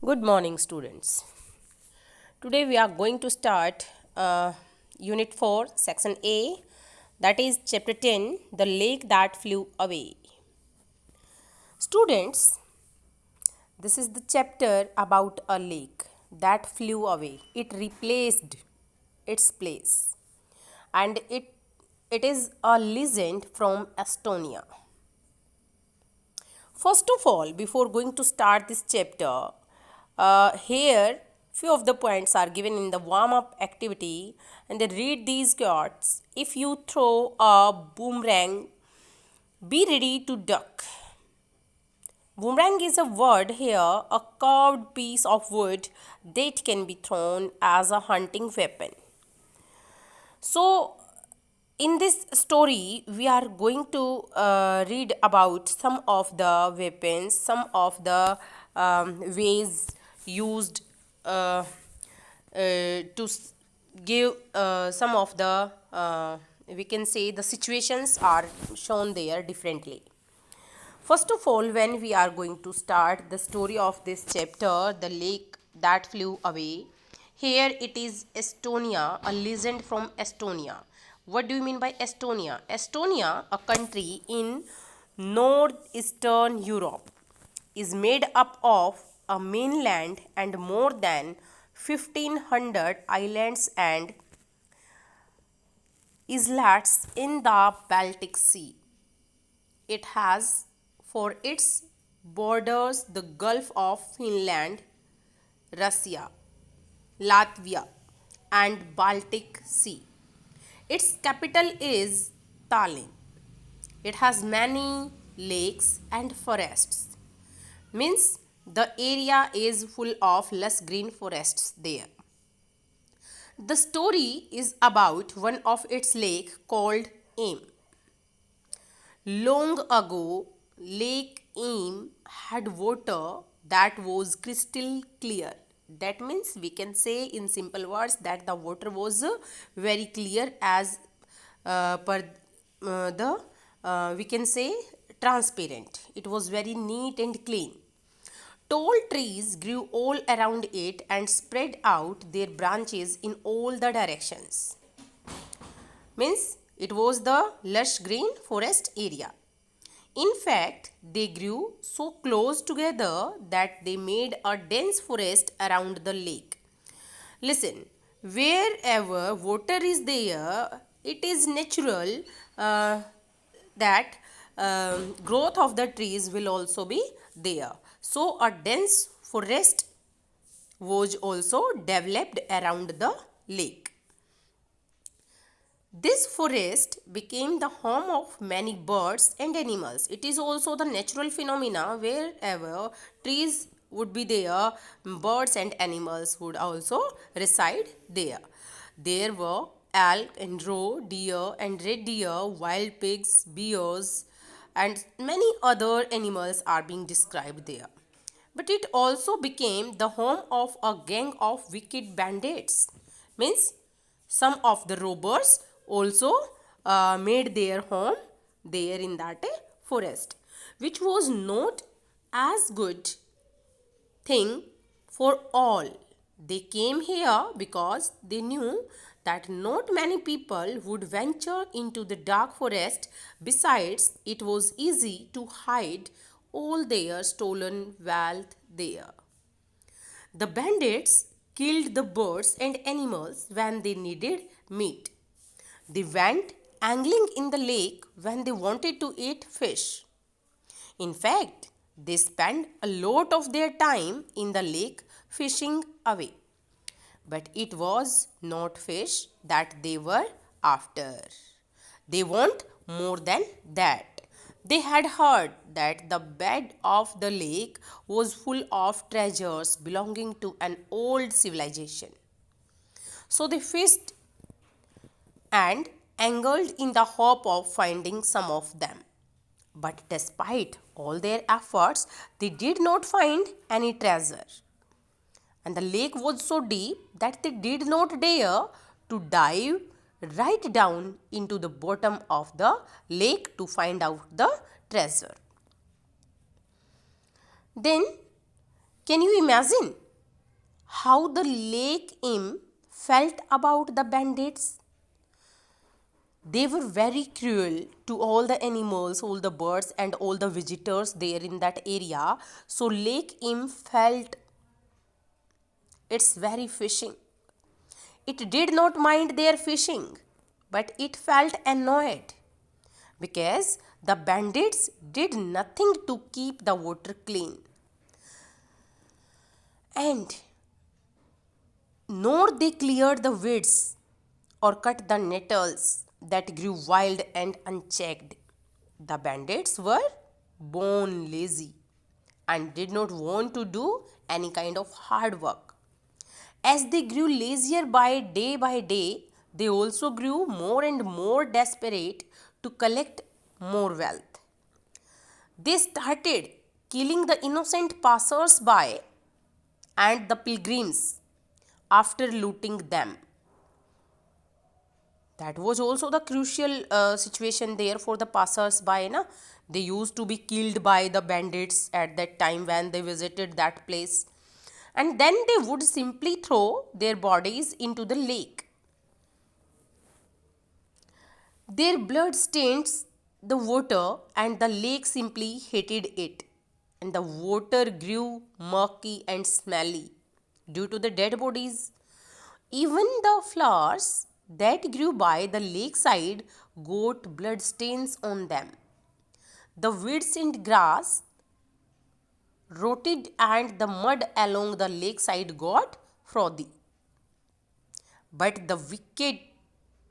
Good morning, students. Today we are going to start Unit 4, Section A, that is Chapter 10, The Lake That Flew Away. Students, this is the chapter about a lake that flew away. It replaced its place, and it is a legend from Estonia. First of all, before going to start this chapter, here few of the points are given in the warm-up activity, and they read these quotes. If you throw a boomerang, be ready to duck. Boomerang is a word here, a curved piece of wood that can be thrown as a hunting weapon. So, in this story, we are going to read about some of the weapons, some of the ways used to give some of the, we can say, the situations are shown there differently. First of all, when we are going to start the story of this chapter, The Lake That Flew Away, here it is Estonia, a legend from Estonia. What do you mean by Estonia? Estonia, a country in northeastern Europe, is made up of a mainland and more than 1500 islands and islets in the Baltic Sea. It has for its borders the Gulf of Finland, Russia, Latvia, and Baltic Sea. Its capital is Tallinn. It has many lakes and forests. Means the area is full of lush green forests there. The story is about one of its lake called Aim. Long ago, Lake Aim had water that was crystal clear. That means we can say in simple words that the water was very clear as per the we can say transparent. It was very neat and clean. Tall trees grew all around it and spread out their branches in all the directions. Means it was the lush green forest area. In fact, they grew so close together that they made a dense forest around the lake. Listen, wherever water is there, it is natural that growth of the trees will also be there. So, a dense forest was also developed around the lake. This forest became the home of many birds and animals. It is also the natural phenomena wherever trees would be there, birds and animals would also reside there. There were elk and roe deer and red deer, wild pigs, bears, and many other animals are being described there. But it also became the home of a gang of wicked bandits. Means some of the robbers also made their home there in that forest, which was not as good thing for all. They came here because they knew that not many people would venture into the dark forest. Besides, it was easy to hide all their stolen wealth there. The bandits killed the birds and animals when they needed meat. They went angling in the lake when they wanted to eat fish. In fact, they spent a lot of their time in the lake fishing away. But it was not fish that they were after. They want more than that. They had heard that the bed of the lake was full of treasures belonging to an old civilization. So they fished and angled in the hope of finding some of them. But despite all their efforts, they did not find any treasure. And the lake was so deep that they did not dare to dive right down into the bottom of the lake to find out the treasure. Then Can you imagine how the lake Im felt about the bandits? They were very cruel to all the animals, all the birds, and all the visitors there in that area. So, Lake Im felt its very fishing. It did not mind their fishing, but it felt annoyed because the bandits did nothing to keep the water clean. And nor they cleared the weeds or cut the nettles that grew wild and unchecked. The bandits were born lazy and did not want to do any kind of hard work. As they grew lazier by day, they also grew more and more desperate to collect more wealth. They started killing the innocent passers by and the pilgrims after looting them. That was also the crucial situation there for the passers by. Na? They used to be killed by the bandits at that time when they visited that place. And then they would simply throw their bodies into the lake. Their blood stains the water, and the lake simply hated it. And the water grew murky and smelly due to the dead bodies. Even the flowers that grew by the lakeside got blood stains on them. The weeds and grass rotted, and the mud along the lakeside got frothy. But the wicked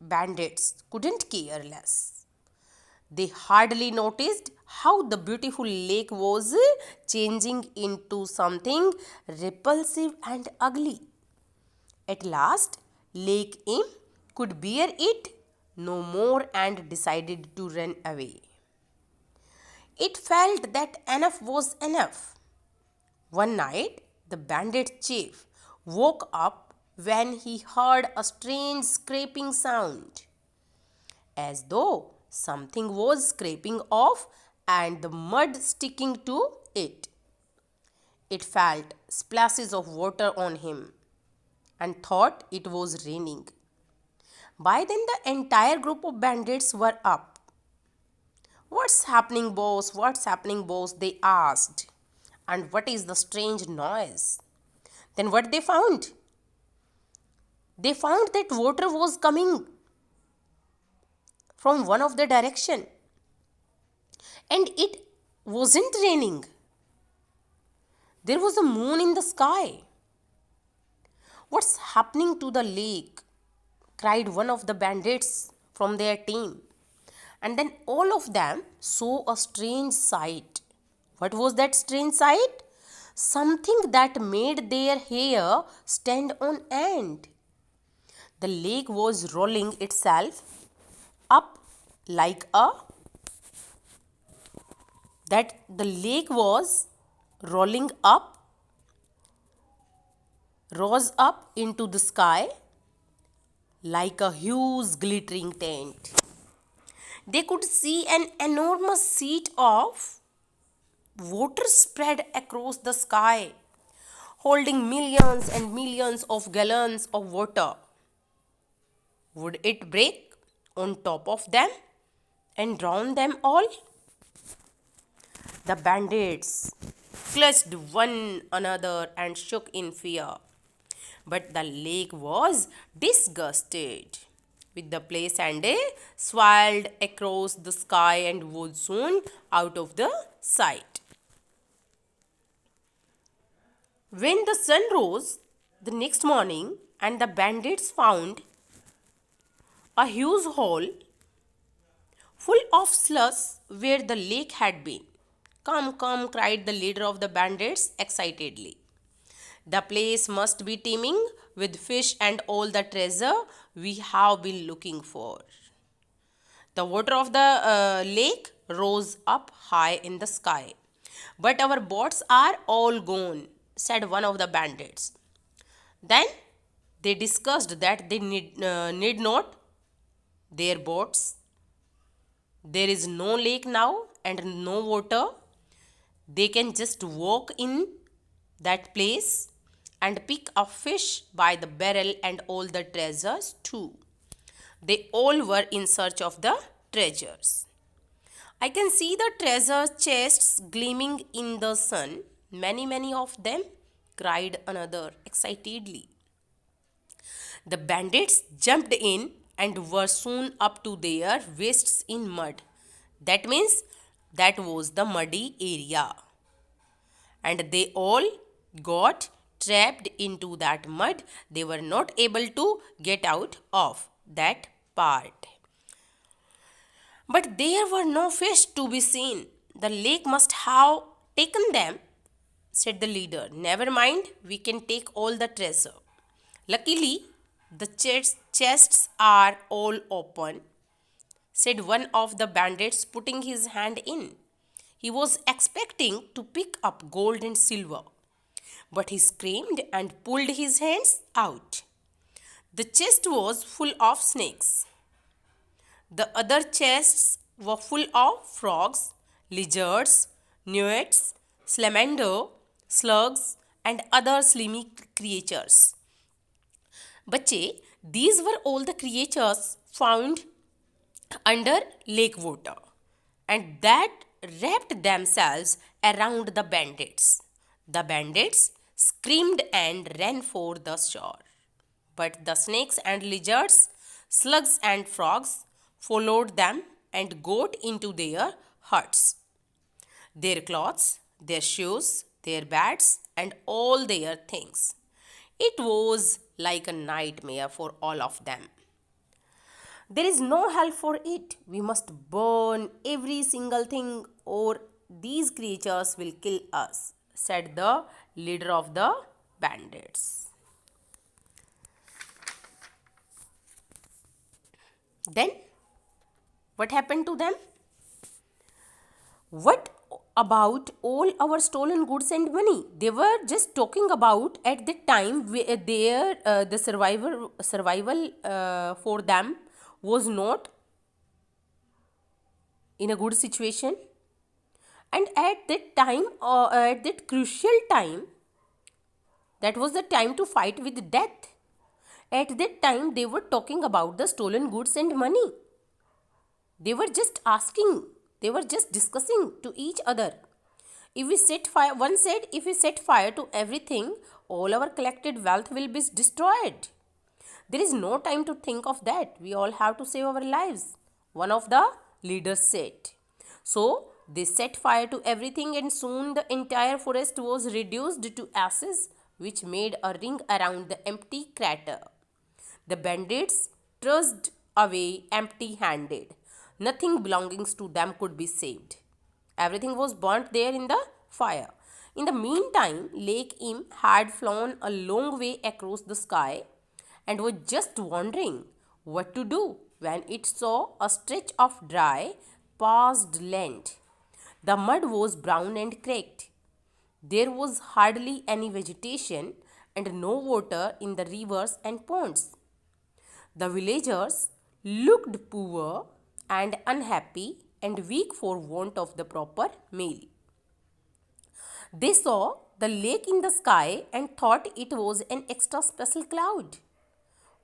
bandits couldn't care less. They hardly noticed how the beautiful lake was changing into something repulsive and ugly. At last, Lake Im could bear it no more and decided to run away. It felt that enough was enough. One night, the bandit chief woke up when he heard a strange scraping sound, as though something was scraping off and the mud sticking to it. It felt splashes of water on him and thought it was raining. By then, the entire group of bandits were up. "What's happening, boss? What's happening, boss?" they asked. "And what is the strange noise?" Then, what they found? They found that water was coming from one of the direction, and it wasn't raining. There was a moon in the sky. "What's happening to the lake?" cried one of the bandits from their team. And then all of them saw a strange sight. What was that strange sight? Something that made their hair stand on end. The lake was rolling itself up like a that the lake was rolling up rose up into the sky like a huge glittering tent. They could see an enormous sheet of water spread across the sky, holding millions and millions of gallons of water. Would it break on top of them and drown them all? The bandits clutched one another and shook in fear. But the lake was disgusted with the place and swirled across the sky and was soon out of the sight. When the sun rose the next morning and the bandits found a huge hole full of slush where the lake had been. "Come, come," cried the leader of the bandits excitedly. "The place must be teeming with fish and all the treasure we have been looking for." The water of the lake rose up high in the sky. "But our boats are all gone," said one of the bandits. Then they discussed that they need not their boats. There is no lake now and no water. They can just walk in that place and pick a fish by the barrel and all the treasures too. They all were in search of the treasures. I can see the treasure chests gleaming in the sun. Many, many of them, cried another excitedly. The bandits jumped in and were soon up to their waists in mud. That means that was the muddy area. And they all got trapped into that mud. They were not able to get out of that part. But there were no fish to be seen. The lake must have taken them, said the leader. Never mind, we can take all the treasure. Luckily, the chests are all open, said one of the bandits, putting his hand in. He was expecting to pick up gold and silver, but he screamed and pulled his hands out. The chest was full of snakes. The other chests were full of frogs, lizards, newts, salamander, slugs, and other slimy creatures. Bache, these were all the creatures found under lake water and that wrapped themselves around the bandits. The bandits screamed and ran for the shore. But the snakes and lizards, slugs and frogs followed them and got into their huts. Their clothes, their shoes, their bats, and all their things. It was like a nightmare for all of them. There is no help for it. We must burn every single thing, or these creatures will kill us, said the leader of the bandits. Then, what happened to them? What about all our stolen goods and money? They were just talking about at the time the survival for them was not in a good situation, and at that time, at that crucial time, that was the time to fight with death. At that time, they were talking about the stolen goods and money. They were just asking, they were just discussing to each other. If we set fire, one said, if we set fire to everything, all our collected wealth will be destroyed. There is no time to think of that. We all have to save our lives, one of the leaders said. So they set fire to everything, and soon the entire forest was reduced to ashes, which made a ring around the empty crater. The bandits trudged away empty handed. Nothing belonging to them could be saved. Everything was burnt there in the fire. In the meantime, Lake Im had flown a long way across the sky and was just wondering what to do when it saw a stretch of dry, parched land. The mud was brown and cracked. There was hardly any vegetation and no water in the rivers and ponds. The villagers looked poor and unhappy and weak for want of the proper meal. They saw the lake in the sky and thought it was an extra special cloud.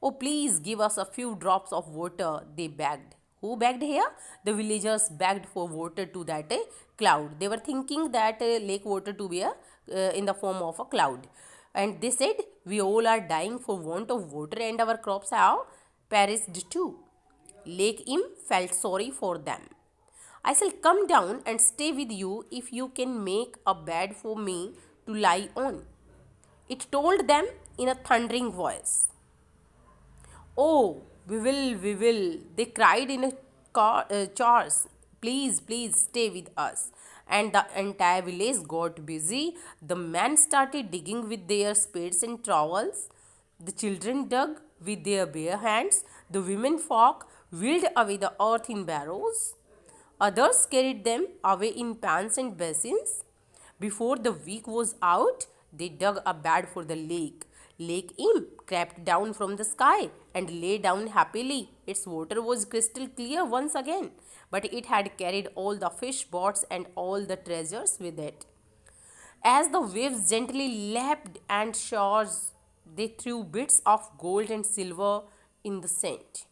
Oh, please give us a few drops of water, they begged. Who begged here? The villagers begged for water to that cloud. They were thinking that lake water to be in the form of a cloud. And they said, we all are dying for want of water and our crops have perished too. Lake Im felt sorry for them. I shall come down and stay with you if you can make a bed for me to lie on. It told them in a thundering voice. Oh, we will, they cried in a chorus. Please, please stay with us. And the entire village got busy. The men started digging with their spades and trowels. The children dug with their bare hands. The women folk wheeled away the earth in barrows. Others carried them away in pans and basins. Before the week was out, they dug a bed for the lake. Lake Im crept down from the sky and lay down happily. Its water was crystal clear once again, but it had carried all the fish, boats, and all the treasures with it. As the waves gently lapped and shores, they threw bits of gold and silver in the sand.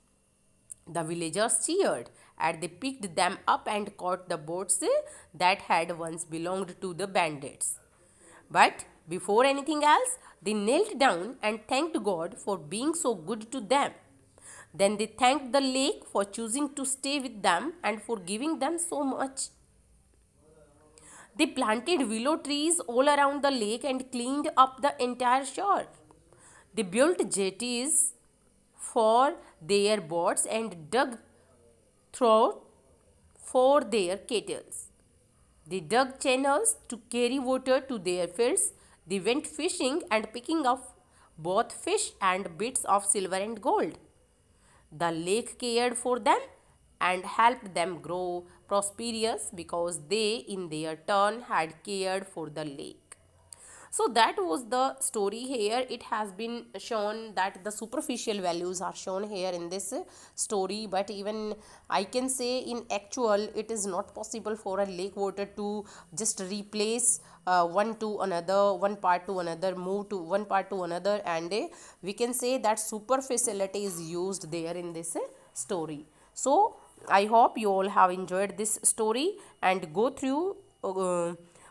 The villagers cheered as they picked them up and caught the boats that had once belonged to the bandits. But before anything else, they knelt down and thanked God for being so good to them. Then they thanked the lake for choosing to stay with them and for giving them so much. They planted willow trees all around the lake and cleaned up the entire shore. They built jetties for their boats and dug through for their kettles. They dug channels to carry water to their fields. They went fishing and picking up both fish and bits of silver and gold. The lake cared for them and helped them grow prosperous because they, in their turn, had cared for the lake. So that was the story here. It has been shown that the superficial values are shown here in this story, but even I can say in actual it is not possible for a lake water to just replace one to another, one part to another, move to one part to another, and we can say that superficiality is used there in this story. So I hope you all have enjoyed this story and go through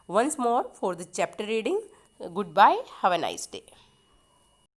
once more for the chapter reading. Goodbye. Have a nice day.